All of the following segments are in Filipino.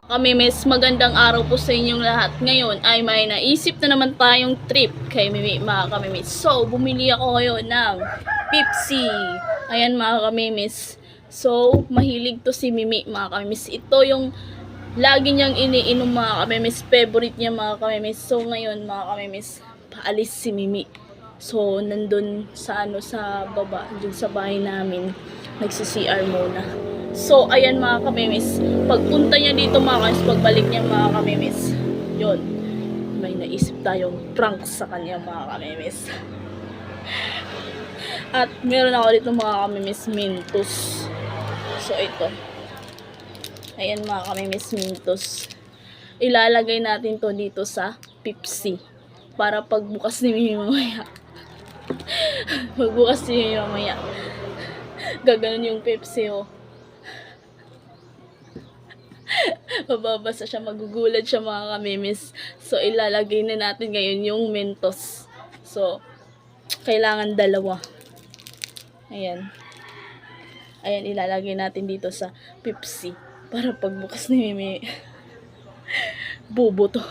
Kami miss, magandang araw po sa inyong lahat. Ngayon ay may naisip na naman tayong trip kay Mimi, mga kamimis. So, bumili ako ngayon ng Pepsi. Ayan mga kamimis. So, mahilig to si Mimi, mga kamimis. Ito yung lagi niyang iniinom, mga kamimis. Favorite niya, mga kamimis. So, ngayon mga kamimis, paalis si Mimi. So, nandun sa sa baba, dun sa bahay namin. Nagsi-CR muna. So, ayan mga kamimis. Pagpunta niya dito mga kamimis, pagbalik niya mga kamimis, yun, may naisip tayong prank sa kanya mga kamimis. At meron ako dito mga kamimis, Mentos. So, ito. Ayan mga kamimis, Mentos. Ilalagay natin to dito sa Pepsi. Para pagbukas ni Mimi mamaya. Pagbukas ni Mimi mamaya. Gaganon yung Pepsi, oh. Mababasa siya, magugulat siya mga kamimis. So, ilalagay na natin ngayon yung Mentos. So, kailangan dalawa. Ayan. Ayan, ilalagay natin dito sa Pepsi. Para pagbukas ni Mimi, bubo to.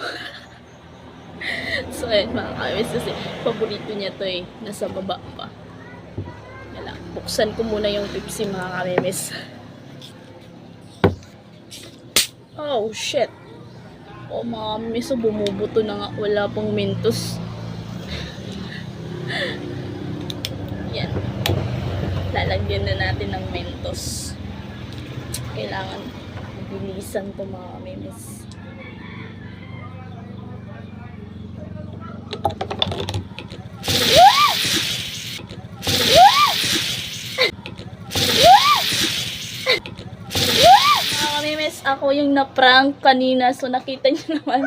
So, ayan mga kamimis. Kasi, paborito niya to eh. Nasa baba pa. Yan, buksan ko muna yung Pepsi mga kamimis. Oh, shit. Oh, mga miso, bumubuto na nga. Wala pang Mentos. Yan. Lalagyan na natin ng Mentos. Kailangan bilisan to mga mimis. Ako yung na-prank kanina. So, nakita niyo naman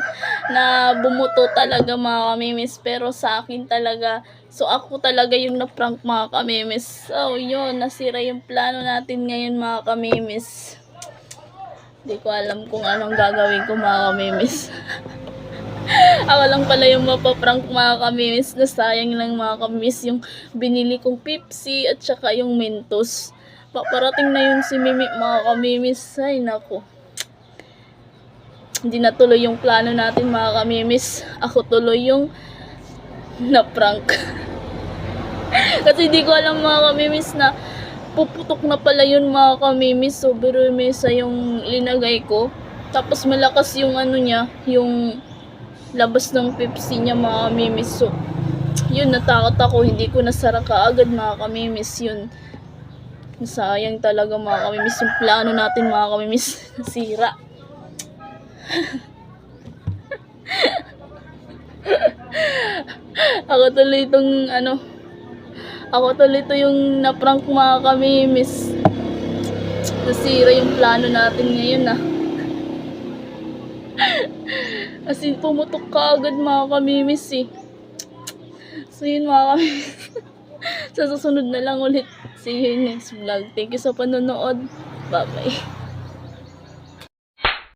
na bumuto talaga mga kamimis. Pero sa akin talaga, so ako talaga yung na-prank mga kamimis. So, yun, nasira yung plano natin ngayon mga kamimis. Hindi ko alam kung anong gagawin ko mga kamimis. Ako lang pala yung mapaprank mga kamimis. Nasayang lang mga kamimis yung binili kong Pepsi at saka yung Mentos. Paparating na yun si Mimi mga kamimis. Ay, nako. Hindi na tuloy yung plano natin mga kamimis. Ako tuloy yung na-prank. Kasi hindi ko alam mga kamimis na puputok na pala yun mga kamimis. So, pero mesa yung linagay ko. Tapos malakas yung ano niya, yung labas ng Pepsi niya mga kamimis. So, yun, natakot ako. Hindi ko nasara kaagad mga kamimis yun. Sayang talaga mga kamimis yung plano natin mga kamimis. Nasira. Ako tuloy itong ako tuloy ito yung na-prank mga kamimis. Nasira yung plano natin ngayon Kasi pumutok ka agad mga kamimis eh. So yun mga kamimis. Sa susunod na lang ulit. See you next vlog. Thank you sa panonood. Bye bye.